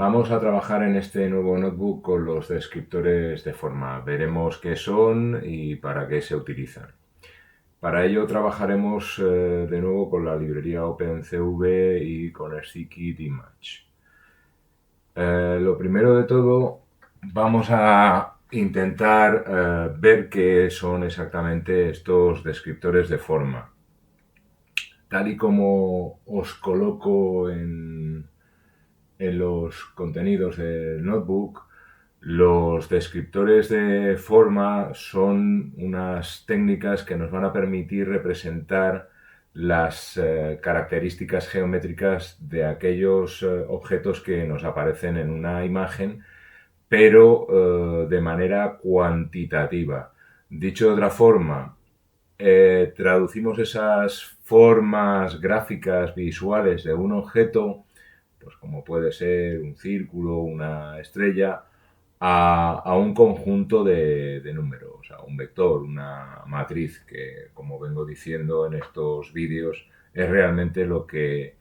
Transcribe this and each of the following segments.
Vamos a trabajar en este nuevo notebook con los descriptores de forma. Veremos qué son y para qué se utilizan. Para ello trabajaremos de nuevo con la librería OpenCV y con el scikit-image. Lo primero de todo, vamos a intentar ver qué son exactamente estos descriptores de forma. Tal y como os coloco en los contenidos del notebook, los descriptores de forma son unas técnicas que nos van a permitir representar las características geométricas de aquellos objetos que nos aparecen en una imagen, pero de manera cuantitativa. Dicho de otra forma, traducimos esas formas gráficas visuales de un objeto, pues como puede ser un círculo, una estrella, a un conjunto de números, a un vector, una matriz, que como vengo diciendo en estos vídeos es realmente lo que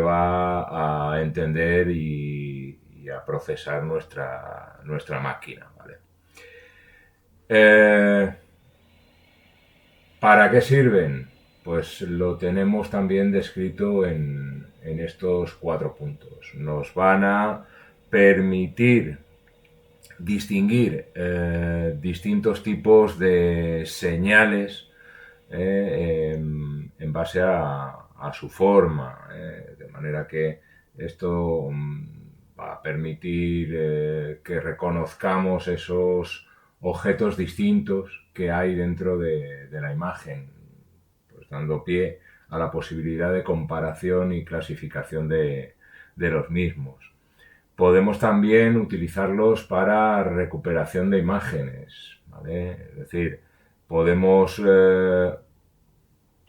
va a entender y a procesar nuestra máquina, ¿vale? ¿Para qué sirven? Pues lo tenemos también descrito en estos 4 puntos. Nos van a permitir distinguir distintos tipos de señales en base a su forma, de manera que esto va a permitir que reconozcamos esos objetos distintos que hay dentro de la imagen, pues dando pie a la posibilidad de comparación y clasificación de los mismos. Podemos también utilizarlos para recuperación de imágenes, ¿vale? Es decir, podemos,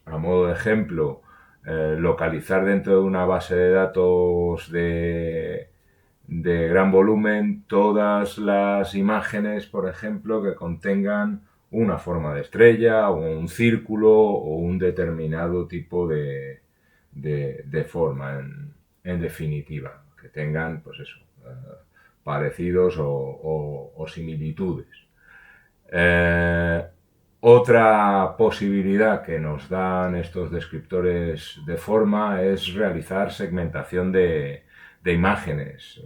a modo de ejemplo, localizar dentro de una base de datos de gran volumen todas las imágenes, por ejemplo, que contengan una forma de estrella o un círculo o un determinado tipo de forma, en definitiva, que tengan, pues eso, parecidos o similitudes. Otra posibilidad que nos dan estos descriptores de forma es realizar segmentación de imágenes.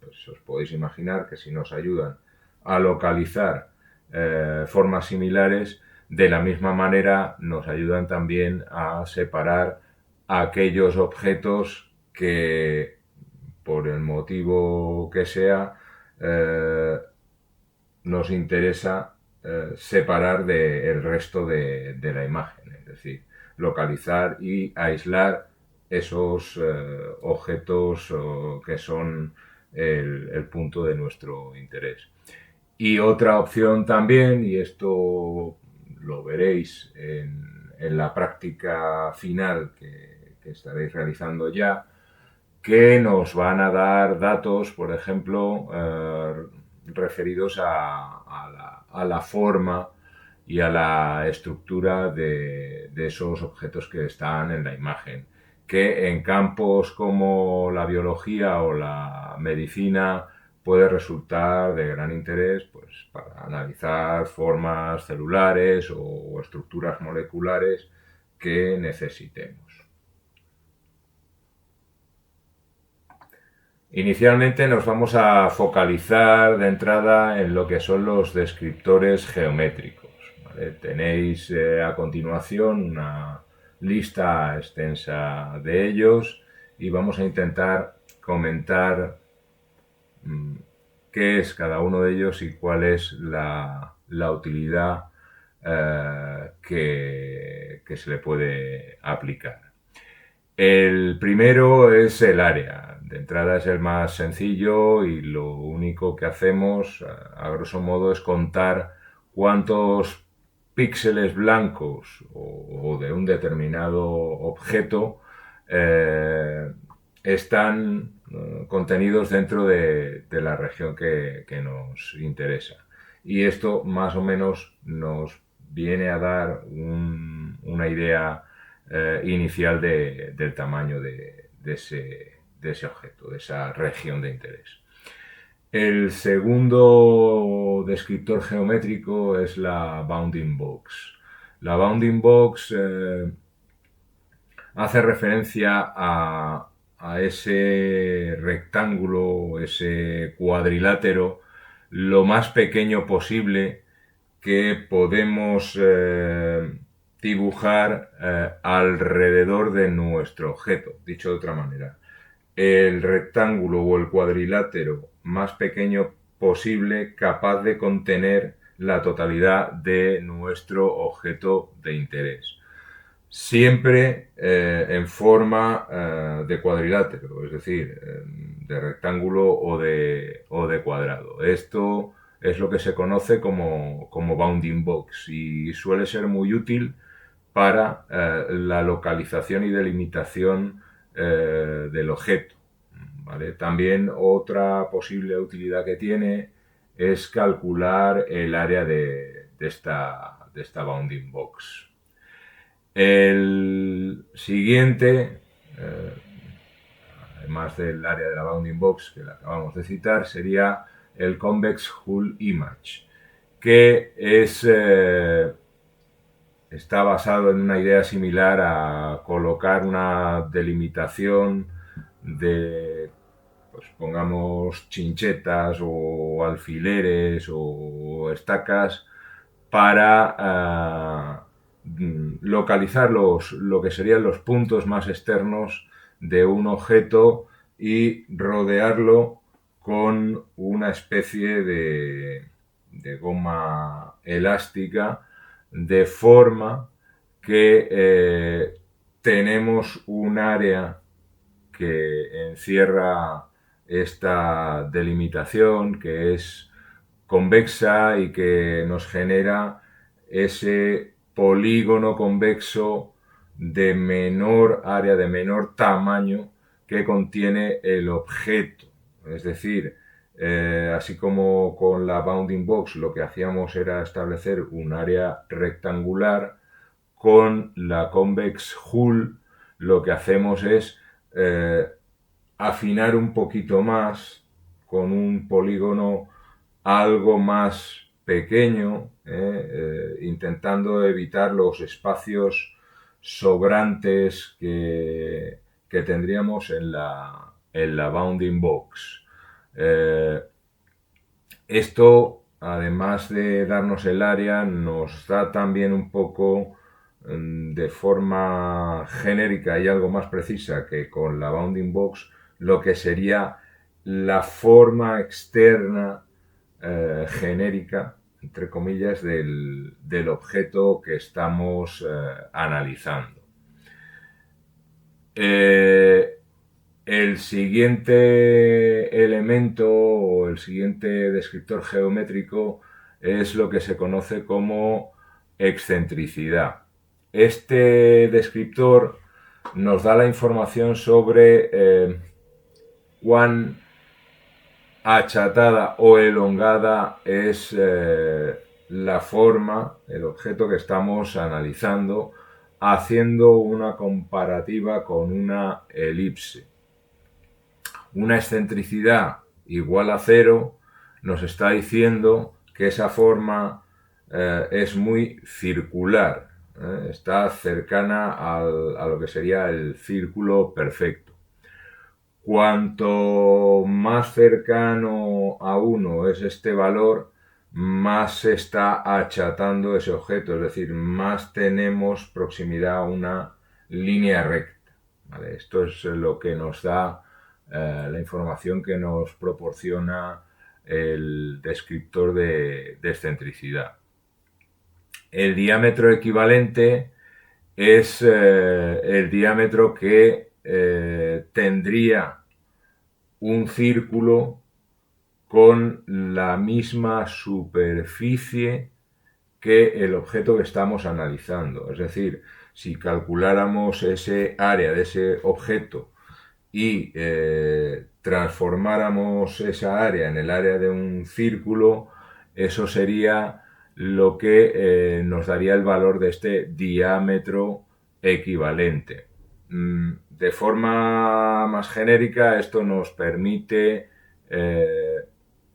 Pues os podéis imaginar que si nos ayudan a localizar formas similares, de la misma manera nos ayudan también a separar aquellos objetos que, por el motivo que sea, nos interesa separar del resto de la imagen, es decir, localizar y aislar esos objetos que son el punto de nuestro interés. Y otra opción también, y esto lo veréis en la práctica final que estaréis realizando ya, que nos van a dar datos, por ejemplo, referidos a la forma y a la estructura de esos objetos que están en la imagen, que en campos como la biología o la medicina puede resultar de gran interés, pues, para analizar formas celulares o estructuras moleculares que necesitemos. Inicialmente nos vamos a focalizar de entrada en lo que son los descriptores geométricos, ¿vale? Tenéis a continuación una lista extensa de ellos y vamos a intentar comentar qué es cada uno de ellos y cuál es la utilidad que se le puede aplicar. El primero es el área. De entrada es el más sencillo y lo único que hacemos, a grosso modo, es contar cuántos píxeles blancos o de un determinado objeto están contenidos dentro de la región que nos interesa. Y esto más o menos nos viene a dar una idea inicial del tamaño de ese objeto, de esa región de interés. El segundo descriptor geométrico es la bounding box. La bounding box hace referencia a ese rectángulo, ese cuadrilátero, lo más pequeño posible que podemos dibujar alrededor de nuestro objeto. Dicho de otra manera, el rectángulo o el cuadrilátero más pequeño posible, capaz de contener la totalidad de nuestro objeto de interés. Siempre en forma de cuadrilátero, es decir, de rectángulo o de cuadrado. Esto es lo que se conoce como bounding box y suele ser muy útil para la localización y delimitación del objeto. ¿Vale? También otra posible utilidad que tiene es calcular el área de esta bounding box. El siguiente, además del área de la bounding box que la acabamos de citar, sería el convex hull image, que está basado en una idea similar a colocar una delimitación de, pues pongamos, chinchetas o alfileres o estacas para localizar lo que serían los puntos más externos de un objeto y rodearlo con una especie de goma elástica, de forma que tenemos un área que encierra esta delimitación, que es convexa y que nos genera ese polígono convexo de menor área, de menor tamaño que contiene el objeto. Es decir, así como con la bounding box lo que hacíamos era establecer un área rectangular, con la convex hull lo que hacemos es afinar un poquito más con un polígono algo más pequeño, intentando evitar los espacios sobrantes que tendríamos en la bounding box. Esto, además de darnos el área, nos da también un poco de forma genérica y algo más precisa que con la bounding box, lo que sería la forma externa genérica, entre comillas, del objeto que estamos analizando. El siguiente elemento o el siguiente descriptor geométrico es lo que se conoce como excentricidad. Este descriptor nos da la información sobre cuán achatada o elongada es la forma, el objeto que estamos analizando, haciendo una comparativa con una elipse. Una excentricidad igual a 0 nos está diciendo que esa forma es muy circular, está cercana a lo que sería el círculo perfecto. Cuanto más cercano a 1 es este valor, más se está achatando ese objeto, es decir, más tenemos proximidad a una línea recta. ¿Vale? Esto es lo que nos da la información que nos proporciona el descriptor de excentricidad. El diámetro equivalente es el diámetro que tendría un círculo con la misma superficie que el objeto que estamos analizando. Es decir, si calculáramos ese área de ese objeto y transformáramos esa área en el área de un círculo, eso sería lo que nos daría el valor de este diámetro equivalente. De forma más genérica, esto nos permite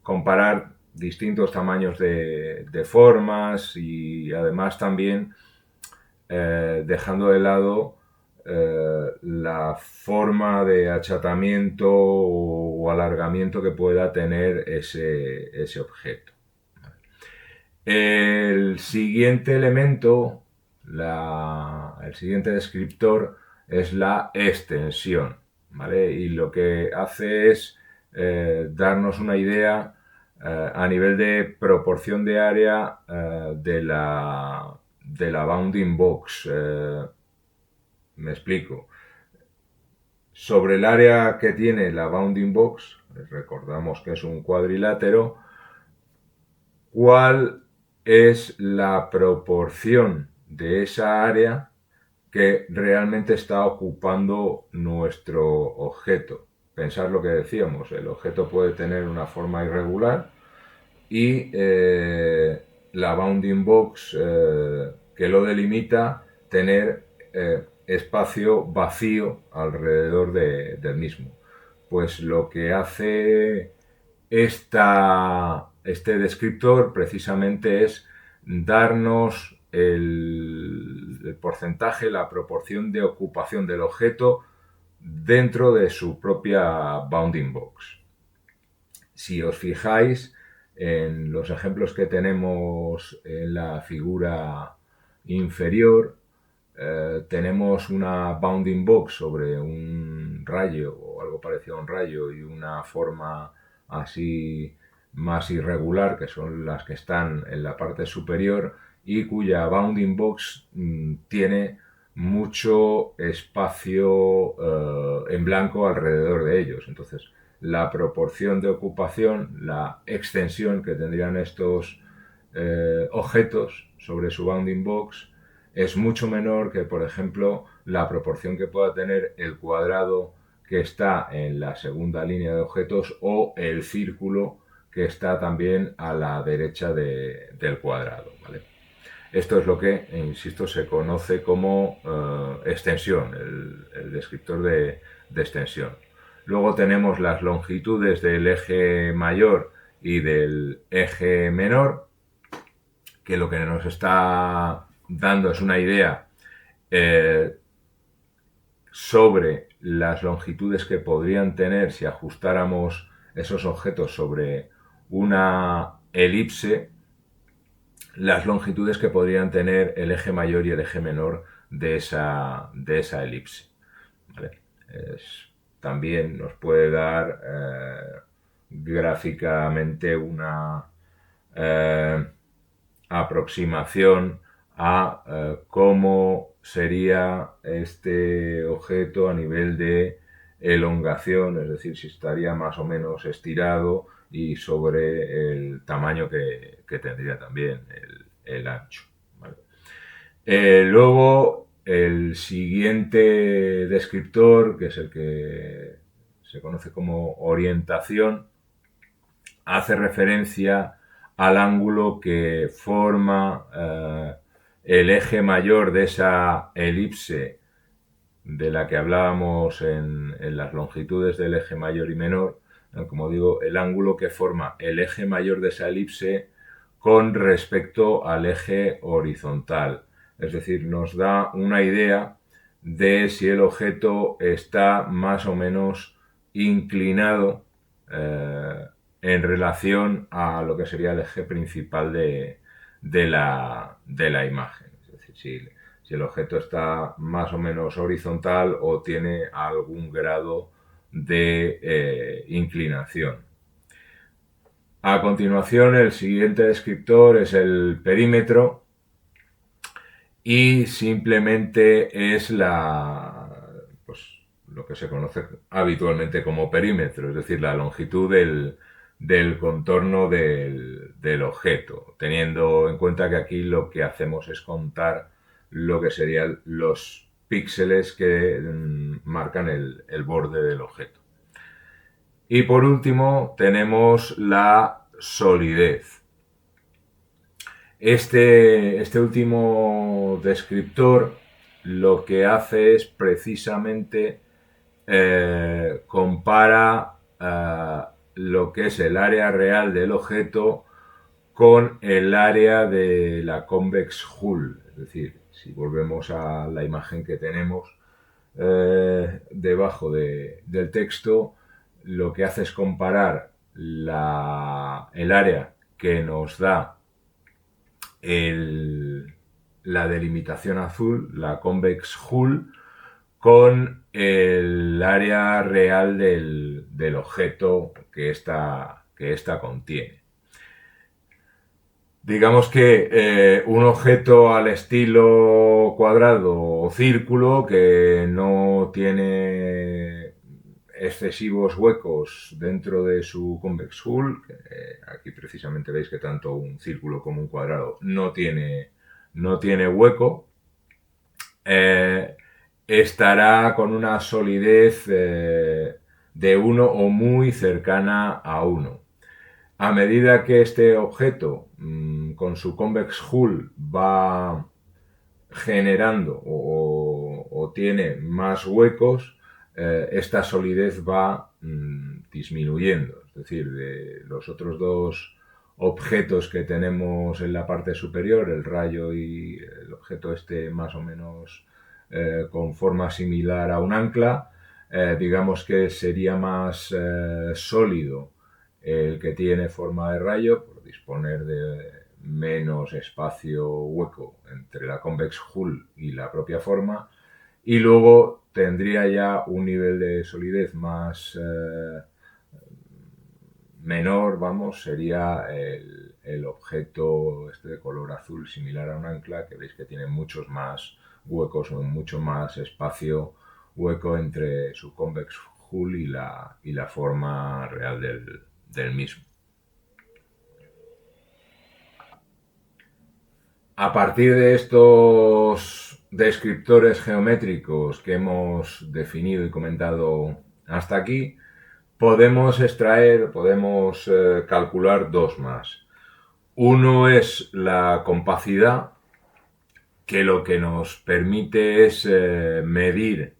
comparar distintos tamaños de formas y además también dejando de lado la forma de achatamiento o alargamiento que pueda tener ese objeto. El siguiente elemento, el siguiente descriptor es la extensión, ¿vale? Y lo que hace es darnos una idea a nivel de proporción de área de la bounding box. Me explico. Sobre el área que tiene la bounding box, recordamos que es un cuadrilátero, ¿cuál es la proporción de esa área que realmente está ocupando nuestro objeto? Pensar lo que decíamos, el objeto puede tener una forma irregular y la bounding box que lo delimita tener espacio vacío alrededor del mismo. Pues lo que hace este descriptor precisamente es darnos el porcentaje, la proporción de ocupación del objeto dentro de su propia bounding box. Si os fijáis en los ejemplos que tenemos en la figura inferior, tenemos una bounding box sobre un rayo o algo parecido a un rayo y una forma así más irregular, que son las que están en la parte superior y cuya bounding box tiene mucho espacio en blanco alrededor de ellos. Entonces, la proporción de ocupación, la extensión que tendrían estos objetos sobre su bounding box es mucho menor que, por ejemplo, la proporción que pueda tener el cuadrado que está en la segunda línea de objetos o el círculo que está también a la derecha del cuadrado, ¿vale? Esto es lo que, insisto, se conoce como extensión, el descriptor de extensión. Luego tenemos las longitudes del eje mayor y del eje menor, que lo que nos está dando es una idea sobre las longitudes que podrían tener si ajustáramos esos objetos sobre una elipse, las longitudes que podrían tener el eje mayor y el eje menor de esa elipse, ¿vale? También nos puede dar gráficamente una aproximación a cómo sería este objeto a nivel de elongación, es decir, si estaría más o menos estirado y sobre el tamaño que tendría también el ancho, ¿vale? Luego, el siguiente descriptor, que es el que se conoce como orientación, hace referencia al ángulo que forma el eje mayor de esa elipse de la que hablábamos en las longitudes del eje mayor y menor, ¿no? Como digo, el ángulo que forma el eje mayor de esa elipse con respecto al eje horizontal. Es decir, nos da una idea de si el objeto está más o menos inclinado en relación a lo que sería el eje principal de la imagen. Es decir, si el objeto está más o menos horizontal o tiene algún grado de inclinación. A continuación, el siguiente descriptor es el perímetro y simplemente es lo que se conoce habitualmente como perímetro, es decir, la longitud del contorno del objeto, teniendo en cuenta que aquí lo que hacemos es contar lo que serían los píxeles que marcan el borde del objeto. Y por último tenemos la solidez. Este último descriptor lo que hace es precisamente compara lo que es el área real del objeto con el área de la convex hull. Es decir, si volvemos a la imagen que tenemos debajo del texto, lo que hace es comparar el área que nos da la delimitación azul, la convex hull, con el área real del objeto que ésta contiene. Digamos que un objeto al estilo cuadrado o círculo que no tiene excesivos huecos dentro de su convex hull, aquí precisamente veis que tanto un círculo como un cuadrado no tiene hueco, estará con una solidez de 1 o muy cercana a 1. A medida que este objeto con su convex hull va generando o tiene más huecos, esta solidez va disminuyendo. Es decir, de los otros dos objetos que tenemos en la parte superior, el rayo y el objeto este más o menos con forma similar a un ancla, digamos que sería más sólido el que tiene forma de rayo por disponer de menos espacio hueco entre la convex hull y la propia forma, y luego tendría ya un nivel de solidez más menor, vamos, sería el objeto este de color azul similar a un ancla, que veis que tiene muchos más huecos o mucho más espacio hueco entre su convex hull y la forma real del mismo. A partir de estos descriptores geométricos que hemos definido y comentado hasta aquí, podemos calcular dos más. Uno es la compacidad, que lo que nos permite es medir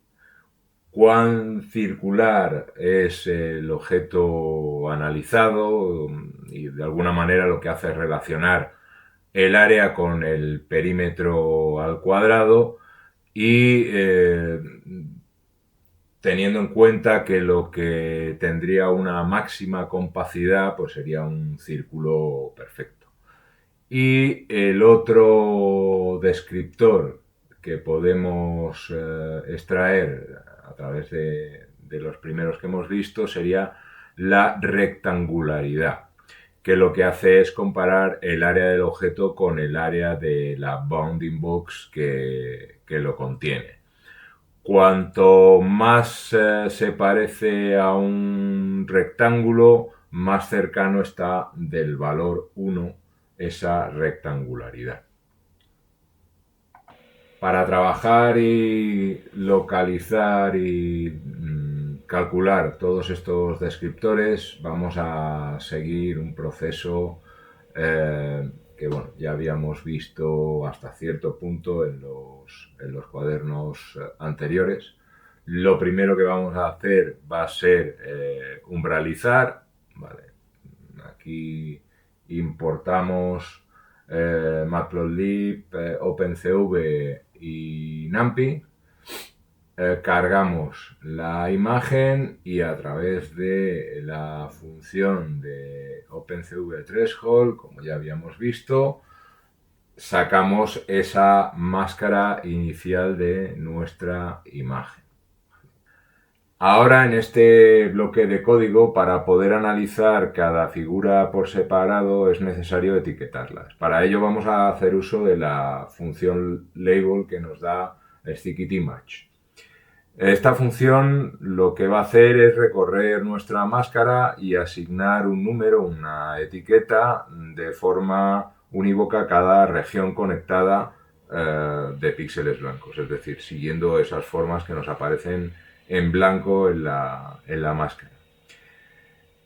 cuán circular es el objeto analizado y de alguna manera lo que hace es relacionar el área con el perímetro al cuadrado y teniendo en cuenta que lo que tendría una máxima compacidad pues sería un círculo perfecto. Y el otro descriptor que podemos extraer a través de los primeros que hemos visto sería la rectangularidad, que lo que hace es comparar el área del objeto con el área de la bounding box que lo contiene. Cuanto más se parece a un rectángulo, más cercano está del valor 1 esa rectangularidad. Para trabajar y localizar y calcular todos estos descriptores vamos a seguir un proceso que bueno, ya habíamos visto hasta cierto punto en los cuadernos anteriores. Lo primero que vamos a hacer va a ser umbralizar. Vale. Aquí importamos Matplotlib, OpenCV y NumPy. Cargamos la imagen y a través de la función de OpenCV Threshold, como ya habíamos visto, sacamos esa máscara inicial de nuestra imagen. Ahora, en este bloque de código, para poder analizar cada figura por separado es necesario etiquetarlas. Para ello vamos a hacer uso de la función label que nos da StickItImage. Esta función lo que va a hacer es recorrer nuestra máscara y asignar un número, una etiqueta, de forma unívoca a cada región conectada de píxeles blancos, es decir, siguiendo esas formas que nos aparecen en blanco en la máscara.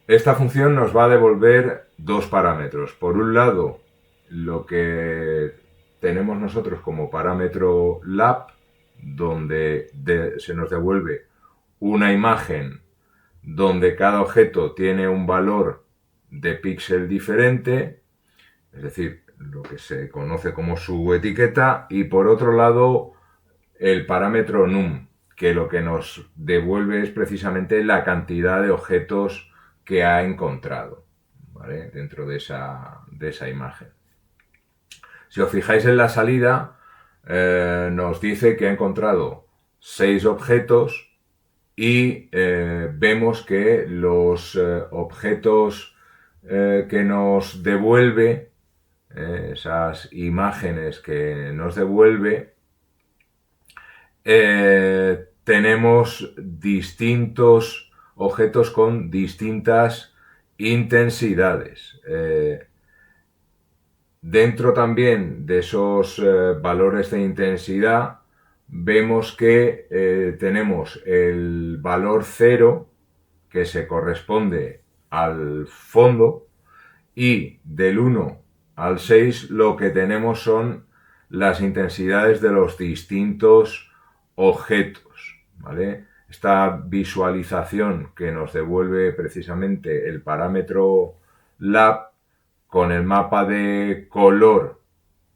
Esta función nos va a devolver dos parámetros. Por un lado, lo que tenemos nosotros como parámetro lab, donde se nos devuelve una imagen donde cada objeto tiene un valor de píxel diferente, es decir, lo que se conoce como su etiqueta, y por otro lado el parámetro num, que lo que nos devuelve es precisamente la cantidad de objetos que ha encontrado, ¿vale?, dentro de esa imagen. Si os fijáis en la salida, nos dice que ha encontrado 6 objetos y vemos que los objetos que nos devuelve, esas imágenes que nos devuelve, tenemos distintos objetos con distintas intensidades. Dentro también de esos valores de intensidad vemos que tenemos el valor 0, que se corresponde al fondo, y del 1 al 6 lo que tenemos son las intensidades de los distintos objetos, ¿vale? Esta visualización que nos devuelve precisamente el parámetro lab con el mapa de color,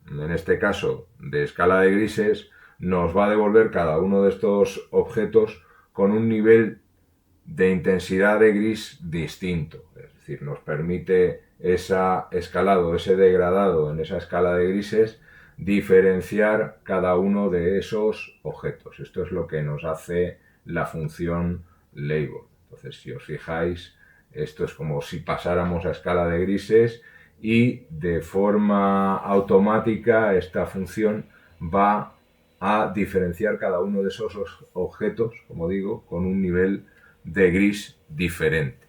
en este caso de escala de grises, nos va a devolver cada uno de estos objetos con un nivel de intensidad de gris distinto. Es decir, nos permite ese escalado, ese degradado en esa escala de grises, diferenciar cada uno de esos objetos. Esto es lo que nos hace la función label. Entonces, si os fijáis, esto es como si pasáramos a escala de grises y de forma automática esta función va a diferenciar cada uno de esos objetos, como digo, con un nivel de gris diferente.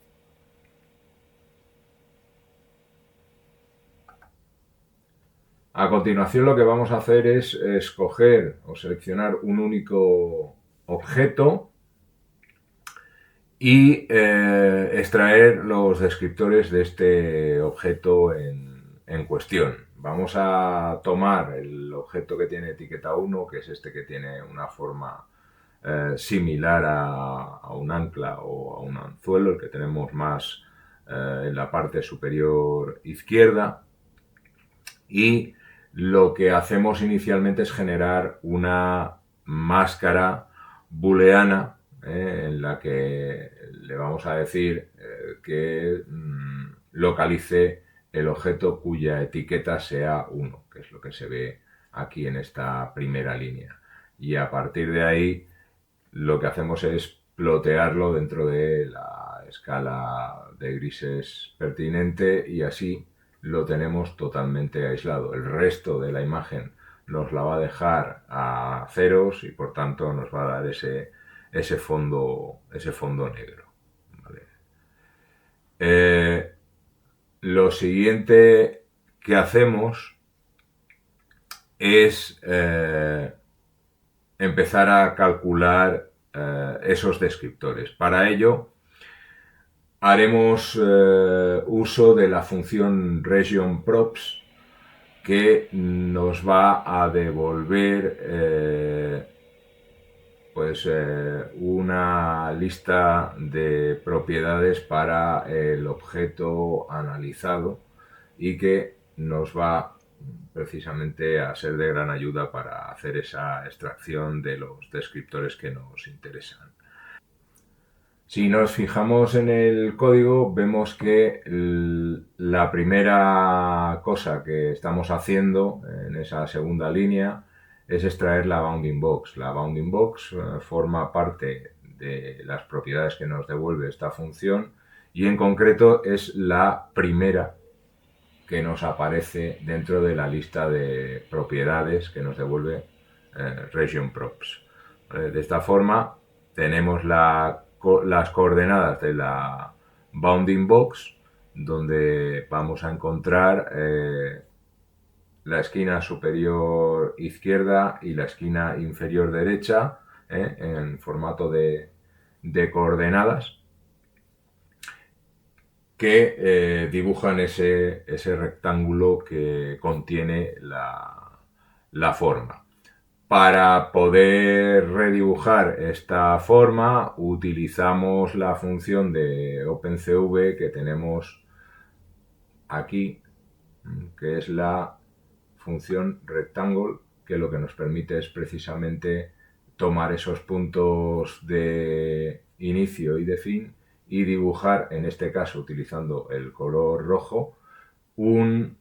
A continuación lo que vamos a hacer es escoger o seleccionar un único objeto y extraer los descriptores de este objeto en cuestión. Vamos a tomar el objeto que tiene etiqueta 1, que es este que tiene una forma similar a un ancla o a un anzuelo, el que tenemos más en la parte superior izquierda, y lo que hacemos inicialmente es generar una máscara booleana en la que le vamos a decir que localice el objeto cuya etiqueta sea 1, que es lo que se ve aquí en esta primera línea. Y a partir de ahí lo que hacemos es plotearlo dentro de la escala de grises pertinente y así lo tenemos totalmente aislado. El resto de la imagen nos la va a dejar a ceros y por tanto nos va a dar ese fondo negro. ¿Vale? Lo siguiente que hacemos es empezar a calcular esos descriptores. Para ello haremos uso de la función regionProps, que nos va a devolver una lista de propiedades para el objeto analizado y que nos va precisamente a ser de gran ayuda para hacer esa extracción de los descriptores que nos interesan. Si nos fijamos en el código, vemos que la primera cosa que estamos haciendo en esa segunda línea es extraer la bounding box. La bounding box forma parte de las propiedades que nos devuelve esta función y en concreto es la primera que nos aparece dentro de la lista de propiedades que nos devuelve regionProps. De esta forma tenemos las coordenadas de la bounding box, donde vamos a encontrar la esquina superior izquierda y la esquina inferior derecha en formato de coordenadas que dibujan ese rectángulo que contiene la forma. Para poder redibujar esta forma utilizamos la función de OpenCV que tenemos aquí, que es la función rectangle, que lo que nos permite es precisamente tomar esos puntos de inicio y de fin y dibujar, en este caso utilizando el color rojo, un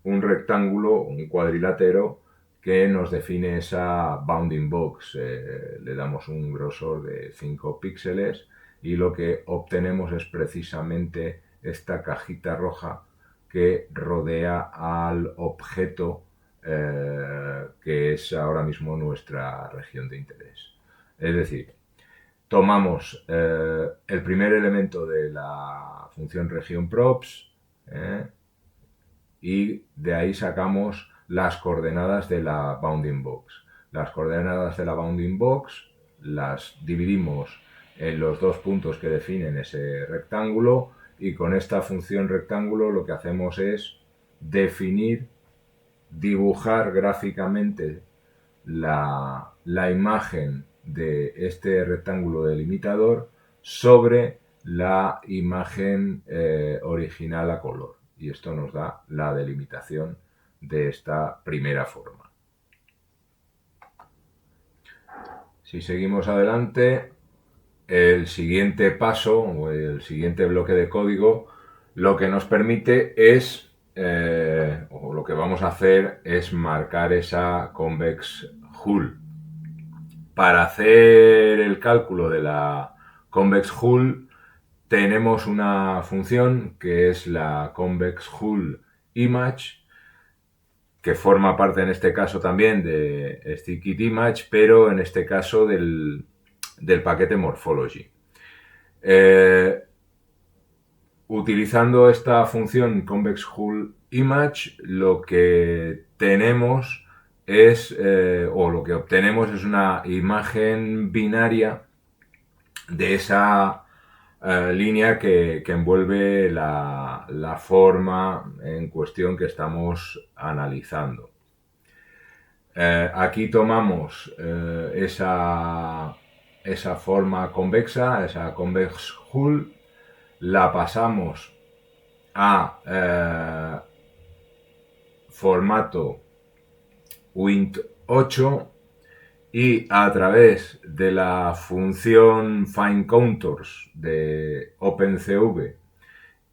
rectángulo, un cuadrilátero que nos define esa bounding box. Le damos un grosor de 5 píxeles y lo que obtenemos es precisamente esta cajita roja que rodea al objeto que es ahora mismo nuestra región de interés. Es decir, tomamos el primer elemento de la función región props y de ahí sacamos las coordenadas de la bounding box. Las coordenadas de la bounding box las dividimos en los dos puntos que definen ese rectángulo y con esta función rectángulo lo que hacemos es definir, dibujar gráficamente la imagen de este rectángulo delimitador sobre la imagen original a color. Y esto nos da la delimitación de esta primera forma. Si seguimos adelante, el siguiente paso o el siguiente bloque de código lo que nos permite es, o lo que vamos a hacer es marcar esa convex hull. Para hacer el cálculo de la convex hull tenemos una función que es la convex hull image, que forma parte en este caso también de StickItImage, pero en este caso del paquete Morphology. Utilizando esta función convex hull image, lo que tenemos es, o lo que obtenemos es una imagen binaria de esa línea que envuelve la forma en cuestión que estamos analizando. Aquí tomamos esa forma convexa, esa convex hull, la pasamos a formato Wint8 y a través de la función FindContours de OpenCV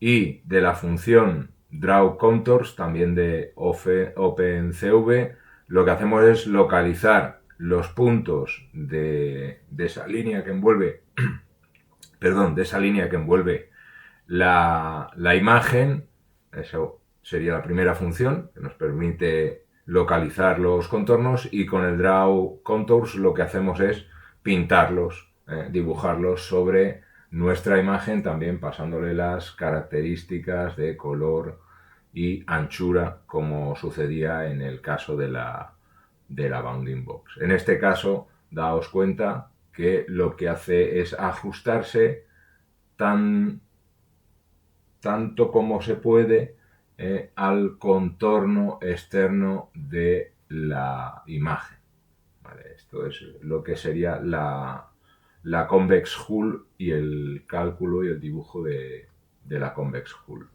y de la función DrawContours también de OpenCV, lo que hacemos es localizar los puntos de esa línea que envuelve de esa línea que envuelve la imagen. Eso sería la primera función que nos permite localizar los contornos, y con el Draw Contours lo que hacemos es pintarlos, dibujarlos sobre nuestra imagen, también pasándole las características de color y anchura como sucedía en el caso de la bounding box. En este caso, daos cuenta que lo que hace es ajustarse tanto como se puede al contorno externo de la imagen. ¿Vale? Esto es lo que sería la convex hull y el cálculo y el dibujo de la convex hull.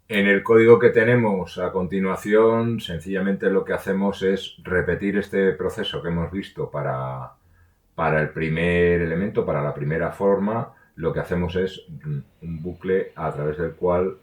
En el código que tenemos a continuación, sencillamente lo que hacemos es repetir este proceso que hemos visto para el primer elemento, para la primera forma. Lo que hacemos es un bucle a través del cual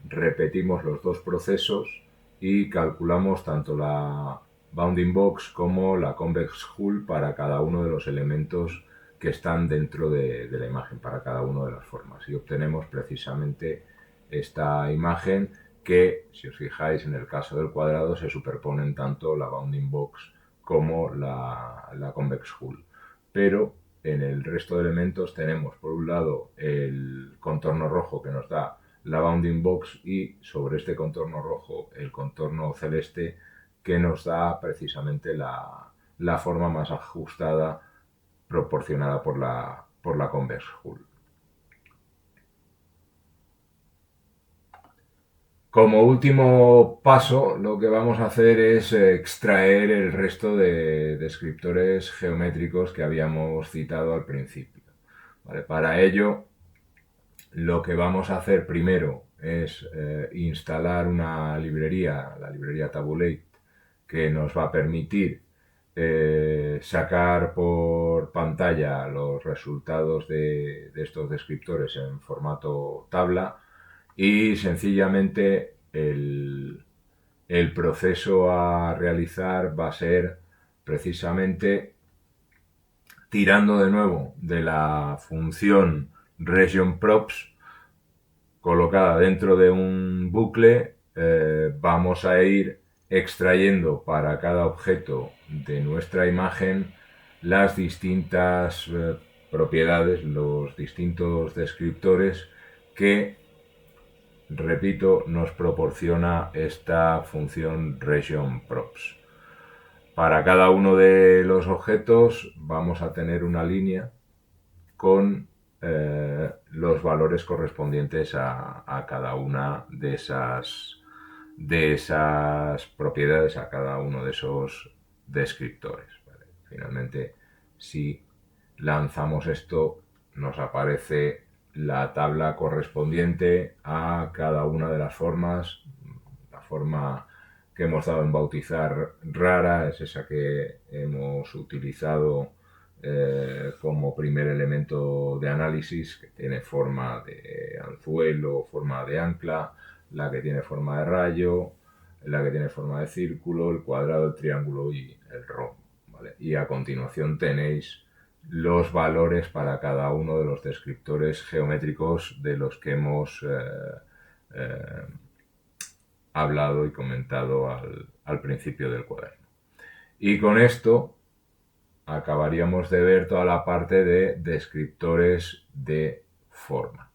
repetimos los dos procesos y calculamos tanto la bounding box como la convex hull para cada uno de los elementos que están dentro de la imagen, para cada una de las formas. Y obtenemos precisamente esta imagen que, si os fijáis, en el caso del cuadrado se superponen tanto la bounding box como la convex hull. Pero en el resto de elementos tenemos por un lado el contorno rojo que nos da la bounding box y sobre este contorno rojo el contorno celeste que nos da precisamente la forma más ajustada proporcionada por la convex hull. Como último paso, lo que vamos a hacer es extraer el resto de descriptores geométricos que habíamos citado al principio. ¿Vale? Para ello, lo que vamos a hacer primero es instalar una librería, la librería Tabulate, que nos va a permitir sacar por pantalla los resultados de estos descriptores en formato tabla y sencillamente el proceso a realizar va a ser precisamente tirando de nuevo de la función regionProps colocada dentro de un bucle, vamos a ir extrayendo para cada objeto de nuestra imagen las distintas propiedades, los distintos descriptores que, repito, nos proporciona esta función regionProps. Para cada uno de los objetos vamos a tener una línea con los valores correspondientes a cada una de esas propiedades, a cada uno de esos descriptores. ¿Vale? Finalmente, si lanzamos esto, nos aparece la tabla correspondiente a cada una de las formas. La forma que hemos dado en bautizar rara es esa que hemos utilizado como primer elemento de análisis, que tiene forma de anzuelo, forma de ancla, la que tiene forma de rayo, la que tiene forma de círculo, el cuadrado, el triángulo y el rombo. ¿Vale? Y a continuación tenéis los valores para cada uno de los descriptores geométricos de los que hemos hablado y comentado al principio del cuaderno. Y con esto acabaríamos de ver toda la parte de descriptores de forma.